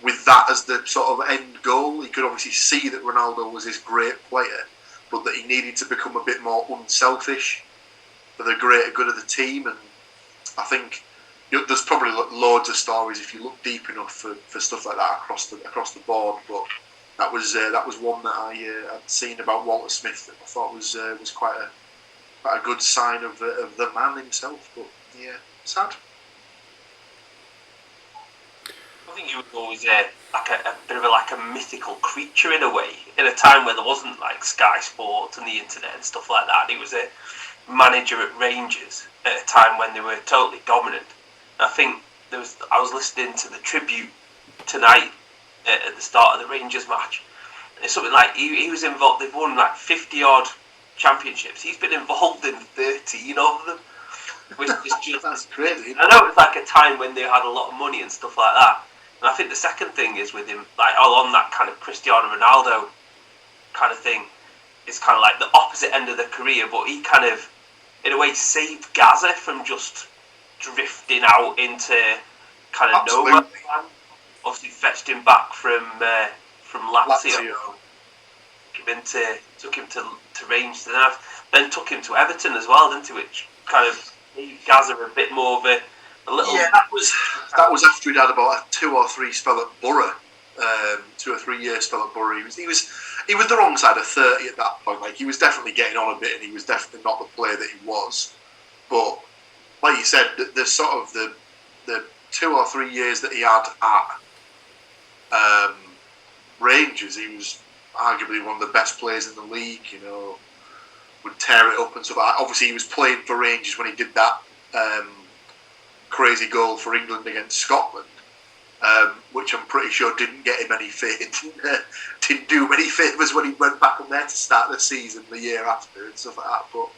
with that as the sort of end goal. He could obviously see that Ronaldo was this great player, but that he needed to become a bit more unselfish for the greater good of the team. And I think there's probably loads of stories if you look deep enough for stuff like that across the board. But that was one that I'd seen about Walter Smith that I thought was quite a good sign of the man himself. But yeah, sad. I think he was always a bit of a mythical creature in a way, in a time where there wasn't like Sky Sports and the internet and stuff like that. He was a manager at Rangers at a time when they were totally dominant. I think I was listening to the tribute tonight at the start of the Rangers match. It's something like he was involved. They've won like 50 odd championships. He's been involved in 13 of them, which is just That's crazy. I know it's like a time when they had a lot of money and stuff like that. And I think the second thing is with him, like on that kind of Cristiano Ronaldo kind of thing, it's kind of like the opposite end of the career, but he kind of, in a way, saved Gaza from just drifting out into kind of nowhere. Obviously, fetched him back from Lazio. Took him to Rangers, and then took him to Everton as well, didn't he? Which kind of made Gaza a bit more of a little. Yeah, that was after he'd had about a 2 or 3 spell at Borough, 2 or 3 year spell at Borough. He was the wrong side of 30 at that point. Like, he was definitely getting on a bit, and he was definitely not the player that he was. But like you said, the sort of the 2 or 3 years that he had at Rangers, he was arguably one of the best players in the league. You know, would tear it up and stuff. Obviously, he was playing for Rangers when he did that crazy goal for England against Scotland, which I'm pretty sure didn't get him any didn't do him any favours when he went back on there to start the season the year after and stuff like that. But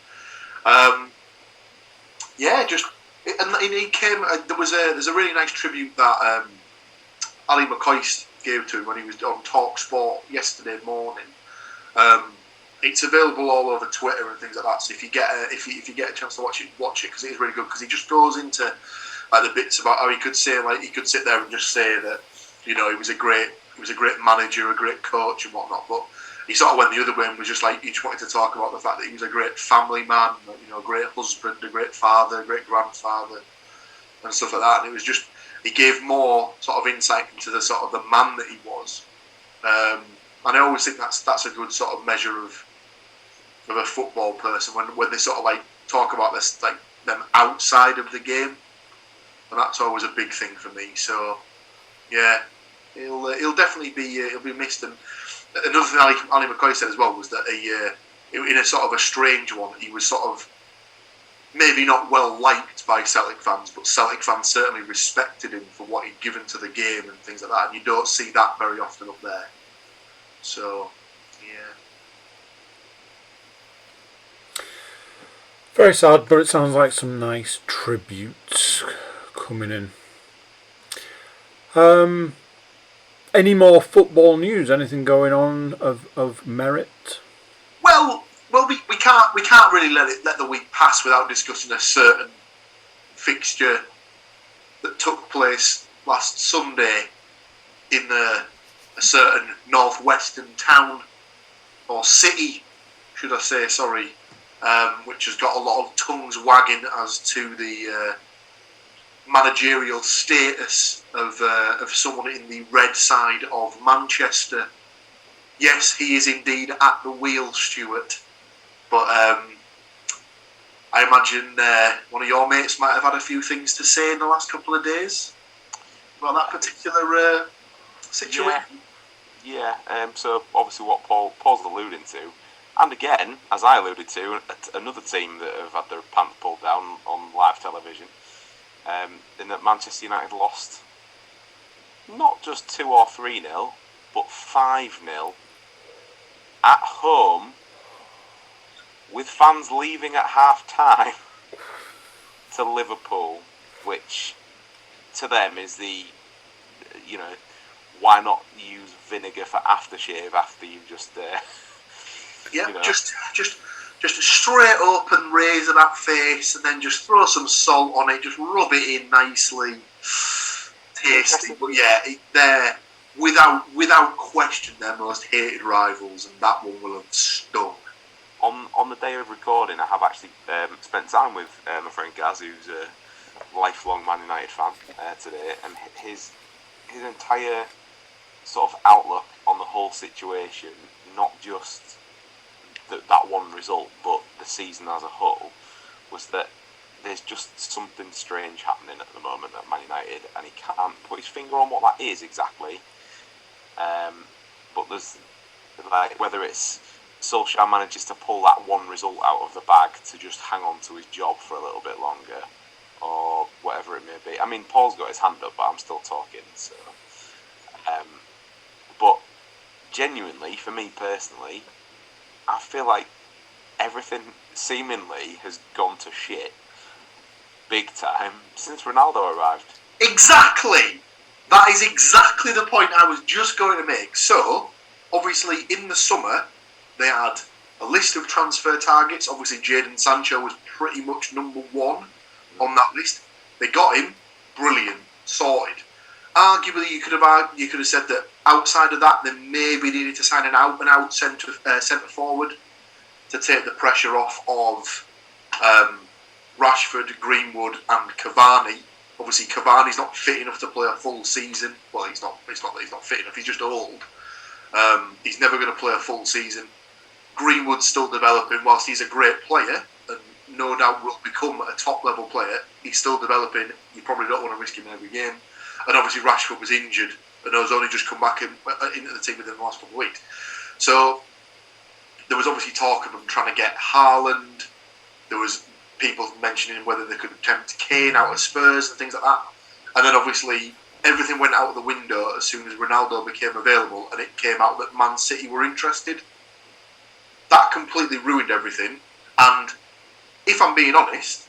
yeah, and he came. There's a really nice tribute that Ali McCoist gave to him when he was on Talk Sport yesterday morning. It's available all over Twitter and things like that. So if you get a chance to watch it because it is really good. Because he just goes into like the bits about how he could sit there and just say that, you know, he was a great manager, a great coach and whatnot. But he sort of went the other way and was just like, he just wanted to talk about the fact that he was a great family man, you know, a great husband, a great father, a great grandfather, and stuff like that. And it was just, he gave more sort of insight into the sort of the man that he was. And I always think that's a good sort of measure of a football person when they sort of like talk about this, like them outside of the game, and that's always a big thing for me. So yeah, he'll definitely be missed. And another thing Ali McCoy said as well was that in a sort of a strange one, he was sort of maybe not well liked by Celtic fans, but Celtic fans certainly respected him for what he'd given to the game and things like that. And you don't see that very often up there. So yeah. Very sad, but it sounds like some nice tributes coming in. Any more football news? Anything going on of merit? Well, we can't really let the week pass without discussing a certain fixture that took place last Sunday in a certain northwestern town or city, should I say? Sorry. Which has got a lot of tongues wagging as to the managerial status of someone in the red side of Manchester. Yes, he is indeed at the wheel, Stuart. But I imagine one of your mates might have had a few things to say in the last couple of days about that particular situation. Yeah. So obviously what Paul's alluding to, and again, as I alluded to, another team that have had their pants pulled down on live television, in that Manchester United lost not just 2 or 3-0, but 5-0 at home, with fans leaving at half-time to Liverpool, which to them is the, you know, why not use vinegar for aftershave after you've just... Yeah, you know. just a straight open razor that face, and then just throw some salt on it, just rub it in nicely, tasty. But yeah, they're without question their most hated rivals, and that one will have stung. On the day of recording, I have actually spent time with my friend Gaz, who's a lifelong Man United fan today, and his entire sort of outlook on the whole situation, not just that one result, but the season as a whole, was that there's just something strange happening at the moment at Man United, and he can't put his finger on what that is exactly. But there's, like, whether it's Solskjaer manages to pull that one result out of the bag to just hang on to his job for a little bit longer, or whatever it may be. I mean, Paul's got his hand up, but I'm still talking, so... but genuinely, for me personally, I feel like everything seemingly has gone to shit big time since Ronaldo arrived. Exactly! That is exactly the point I was just going to make. So, obviously, in the summer, they had a list of transfer targets. Obviously, Jadon Sancho was pretty much number one on that list. They got him. Brilliant. Sorted. Arguably, you could have said that outside of that, they maybe needed to sign an out-and-out centre forward to take the pressure off of Rashford, Greenwood, and Cavani. Obviously, Cavani's not fit enough to play a full season. Well, it's not that he's not fit enough. He's just old. He's never going to play a full season. Greenwood's still developing. Whilst he's a great player and no doubt will become a top-level player, he's still developing. You probably don't want to risk him in every game. And obviously Rashford was injured and has only just come back into the team within the last couple of weeks. So there was obviously talk of them trying to get Haaland. There was people mentioning whether they could attempt Kane out of Spurs and things like that. And then obviously everything went out of the window as soon as Ronaldo became available, and it came out that Man City were interested. That completely ruined everything. And if I'm being honest,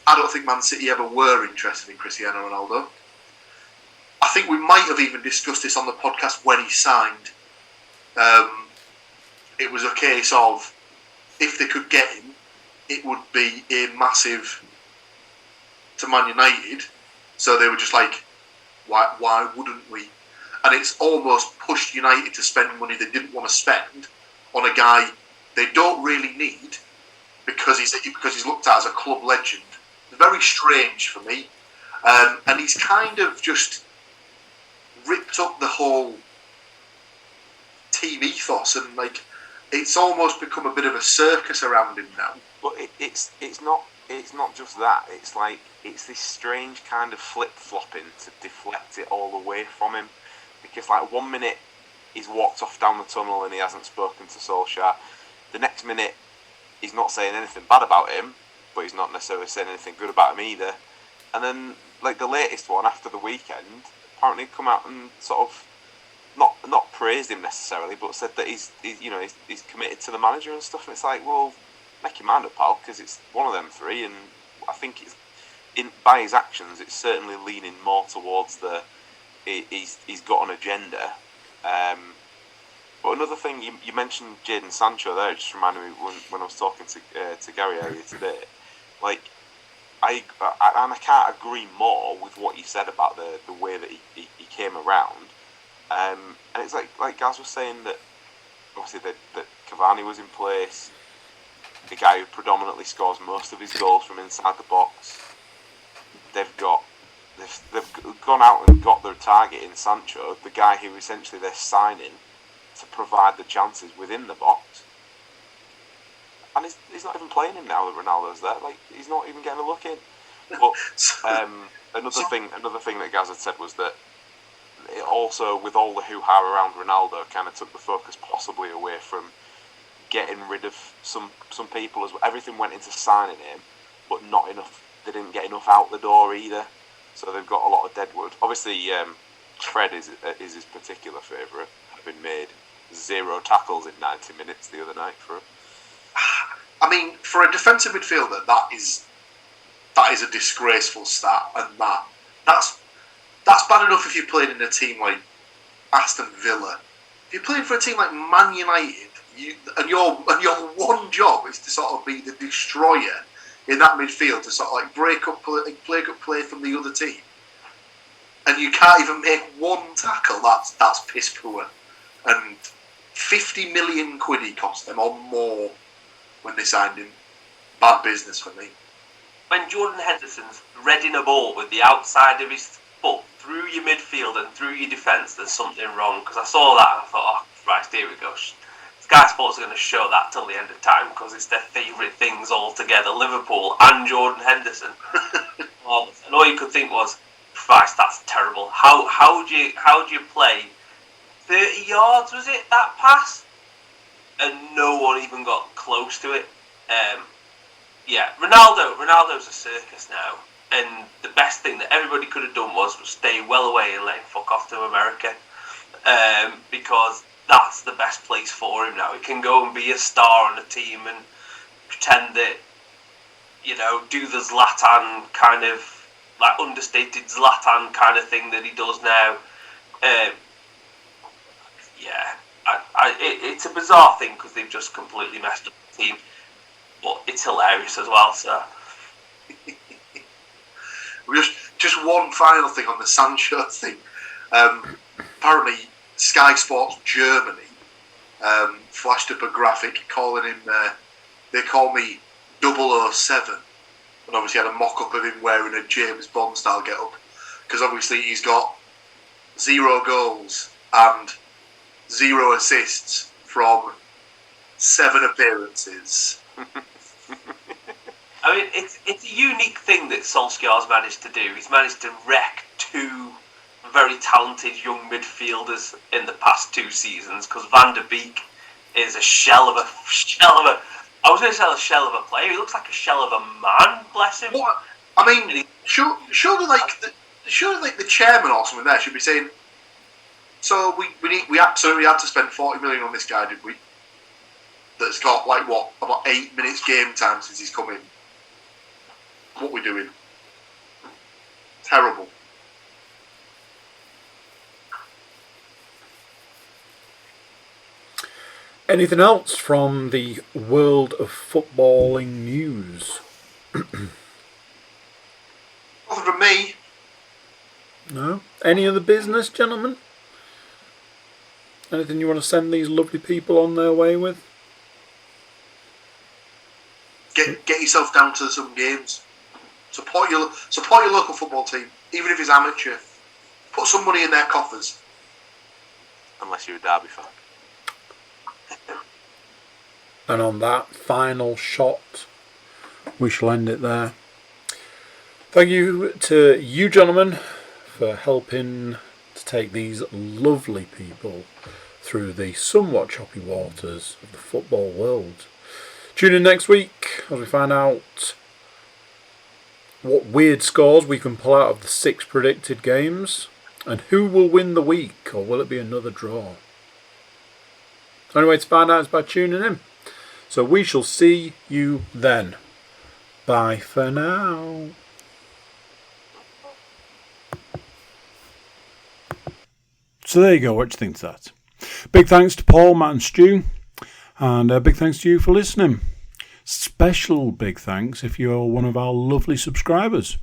I don't think Man City ever were interested in Cristiano Ronaldo. I think we might have even discussed this on the podcast when he signed. It was a case of, if they could get him, it would be a massive to Man United. So they were just like, why wouldn't we? And it's almost pushed United to spend money they didn't want to spend on a guy they don't really need because he's looked at as a club legend. Very strange for me. And he's kind of just ripped up the whole team ethos, and like it's almost become a bit of a circus around him now. But it's not just that. It's like it's this strange kind of flip-flopping to deflect it all away from him. Because like 1 minute he's walked off down the tunnel and he hasn't spoken to Solskjaer. The next minute he's not saying anything bad about him, but he's not necessarily saying anything good about him either. And then like the latest one after the weekend, apparently come out and sort of not praised him necessarily, but said that he's committed to the manager and stuff. And it's like, well, make your mind up, pal, because it's one of them three, and I think it's by his actions, it's certainly leaning more towards he's got an agenda. But another thing you mentioned, Jadon Sancho there, just reminded me when I was talking to Gary earlier today. Like, I can't agree more with what you said about the way that he came around. And it's like Gaz was saying that obviously that Cavani was in place, the guy who predominantly scores most of his goals from inside the box. They've gone out and got their target in Sancho, the guy who essentially they're signing to provide the chances within the box. And he's not even playing him now that Ronaldo's there. Like, he's not even getting a look in. But another thing that Gaz had said was that it also, with all the hoo-ha around Ronaldo, kind of took the focus possibly away from getting rid of some people. As everything went into signing him, but not enough. They didn't get enough out the door either. So they've got a lot of deadwood. Obviously, Fred is his particular favourite, having made 0 tackles in 90 minutes the other night for him. I mean, for a defensive midfielder, that is a disgraceful stat, and that's bad enough if you're playing in a team like Aston Villa. If you're playing for a team like Man United, your one job is to sort of be the destroyer in that midfield, to sort of like break up play from the other team, and you can't even make one tackle. That's piss poor. And 50 million quid he cost them, or more, when they signed him. Bad business for me. When Jordan Henderson's reading a ball with the outside of his but through your midfield and through your defence, there's something wrong. Because I saw that and I thought, oh, Christ, here we go. Sky Sports are going to show that till the end of time because it's their favourite things all together, Liverpool and Jordan Henderson. And all you could think was, Christ, that's terrible. How do you play 30 yards, was it, that pass? And no one even got close to it. Ronaldo's a circus now. And the best thing that everybody could have done was stay well away and let him fuck off to America. Because that's the best place for him now. He can go and be a star on a team and pretend that, do the Zlatan kind of, like understated Zlatan kind of thing that he does now. It's a bizarre thing because they've just completely messed up the team. But it's hilarious as well, so. Just one final thing on the Sancho thing. Apparently, Sky Sports Germany flashed up a graphic calling him, they call me 007. And obviously had a mock-up of him wearing a James Bond style get-up. Because obviously he's got 0 goals and 0 assists from 7 appearances. I mean, it's a unique thing that Solskjaer's managed to do. He's managed to wreck 2 very talented young midfielders in the past 2 seasons. Because Van der Beek is a shell of a. I was going to say a shell of a player. He looks like a shell of a man. Bless him. What? I mean, surely the chairman or something there should be saying. So we absolutely had to spend 40 million on this guy, did we? That's got about 8 minutes game time since he's come in. What we doing? Terrible. Anything else from the world of footballing news? Nothing from me. No? Any other business, gentlemen? Anything you want to send these lovely people on their way with? Get yourself down to some games. Support your local football team, even if it's amateur. Put some money in their coffers. Unless you're a Derby fan. And on that final shot, we shall end it there. Thank you to you, gentlemen, for helping to take these lovely people through the somewhat choppy waters of the football world. Tune in next week as we find out what weird scores we can pull out of the 6 predicted games and who will win the week, or will it be another draw? The only way to find out is by tuning in. So we shall see you then. Bye for now. So there you go, what do you think of that? Big thanks to Paul, Matt and Stu. And big thanks to you for listening. Special big thanks if you're one of our lovely subscribers.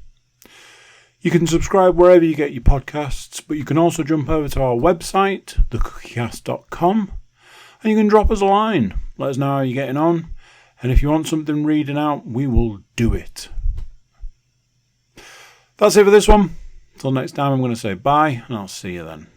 You can subscribe wherever you get your podcasts, but you can also jump over to our website, thecookiecast.com, and you can drop us a line. Let us know how you're getting on, and if you want something reading out, we will do it. That's it for this one. Until next time, I'm going to say bye, and I'll see you then.